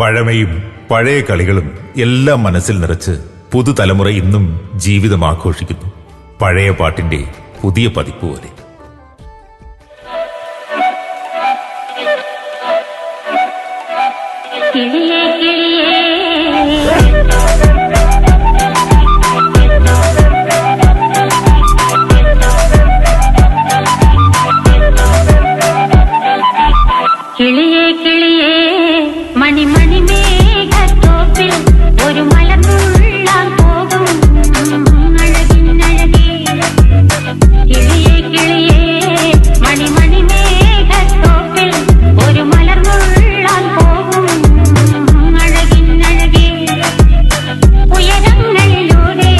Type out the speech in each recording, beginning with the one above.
പഴമയും പഴയ കളികളും എല്ലാം മനസ്സിൽ നിറച്ച് പുതുതലമുറ ഇന്നും ജീവിതം ആഘോഷിക്കുന്നു. പഴയ പാട്ടിന്റെ പുതിയ പതിപ്പ് പോലെ. കിളിയേ കിളിയേ മണിമണി മേഘത്തോപ്പിൽ ഒരു മലർന്നുള്ളാൻ പോകും അഴകിനഴകേ. കിളിയേ കിളിയേ മണിമണി മേഘത്തോപ്പിൽ ഒരു മലർന്നുള്ളാൻ പോകും അഴകിനഴകേ. ഉയരങ്ങളിലൂടെ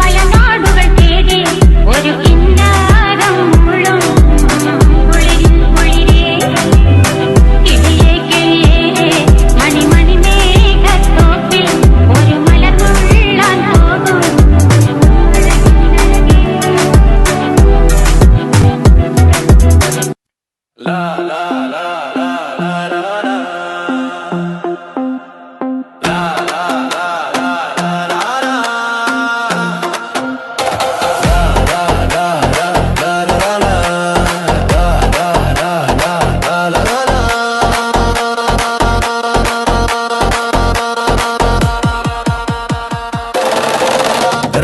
പല നാടുകൾ തേടി ഒരു കിന്നാരം മുഴും കുളിരിൻ കുളിരേ. കിളിയേ കിളിയേ മണിമണി മേഘത്തോപ്പിൽ ഒരു മലർന്നുള്ളാൻ പോകും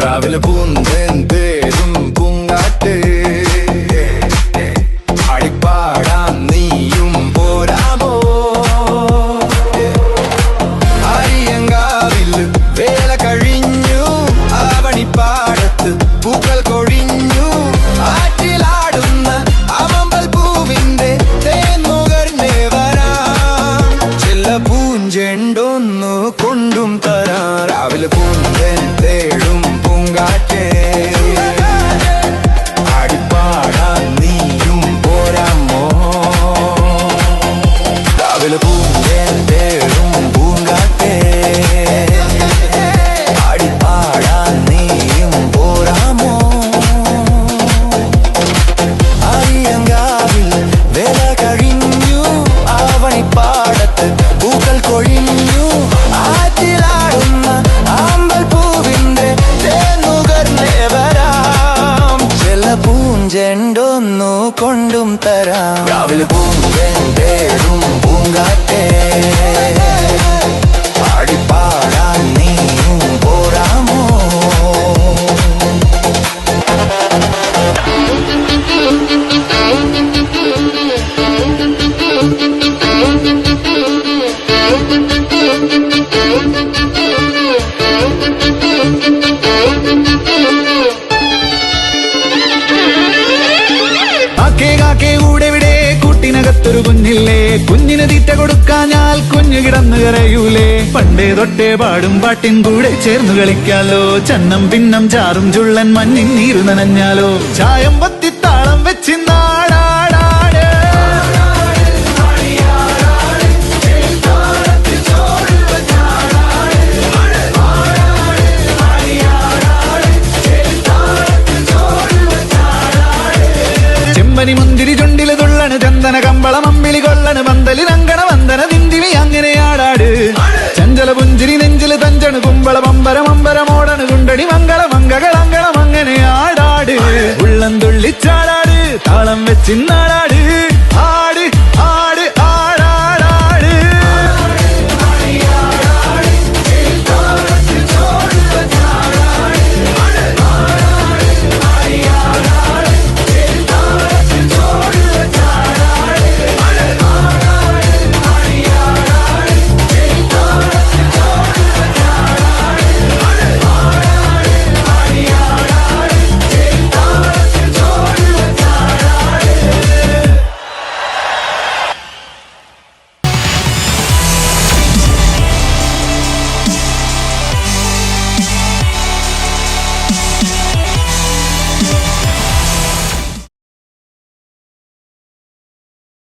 രാവിലെ പൂന്തേരും പൂങ്കാറ്റ് അടിപ്പാടാൻ നീയും പോരാമോ? അരിയങ്കാവിൽ വേല കഴിഞ്ഞു, ആവണിപ്പാടത്ത് പൂക്കൾ കൊഴിഞ്ഞു. ആറ്റിലാടുന്ന അമമ്പൽ പൂവിന്റെ തേൻമുകർന്നേ വരാം. ചില പൂഞ്ചെണ്ടൊന്നു കൊണ്ടും തരാം. രാവിലെ പൂന്തേടും പൂങ്കാറ്റേ അടിപ്പാടാൻ നീയും പോരാമോ? രാവിലെ പൂന്തേടും പൂങ്കാറ്റേ അടിപ്പാടാൻ നീയും പോരാമോ? അരിയങ്കാവിൽ വേല കഴിഞ്ഞു, ആവണിപ്പാടത്ത് പൂക്കൾ കൊഴിഞ്ഞു. ആറ്റിലാടുന്ന ആമ്പൽ പൂവിന്റെ തേനുകർന്നേ വരാം. ചില പൂഞ്ചെണ്ടൊന്നു കൊണ്ടും തരാം. രാവിലെ പൂന്തേടും പൂങ്കാറ്റേ പാടിപ്പാടാൻ നീയും പോരാമോ? ൂടെവിടെ കൂട്ടിനകത്തൊരു കുഞ്ഞില്ലേ, കുഞ്ഞിന് തീറ്റ കൊടുക്കാഞ്ഞാൽ കുഞ്ഞു കിടന്നു കരയൂലേ. പണ്ടേ തൊട്ടേ പാടും പാട്ടിൻ കൂടെ ചേർന്നു കളിക്കാലോ. ചന്നം പിന്നം ചാറും ചുള്ളൻ മഞ്ഞിൻ നീരു നനഞ്ഞാലോ. ചായം പത്തിത്താളം വെച്ച് നാടാടാട്. മുന്തിരി ചുണ്ടില് തുള്ളണ്, ചന്ദന കമ്പളം അമ്പിളി കൊള്ളണ്, പന്തലി നങ്കണ വന്ദന തിന്തിവി അങ്ങനെ ആടാട്. ചഞ്ചല പുഞ്ചിരി നെഞ്ചില് തഞ്ചണ്, കുമ്പള പമ്പരം അമ്പരമോടണ്, കുണ്ടടി മംഗള മംഗളങ്കളം അങ്ങനെ ആടാട്. ഉള്ളം തുള്ളിച്ചാടാട്, താളം വെച്ചിന്നാടാട്.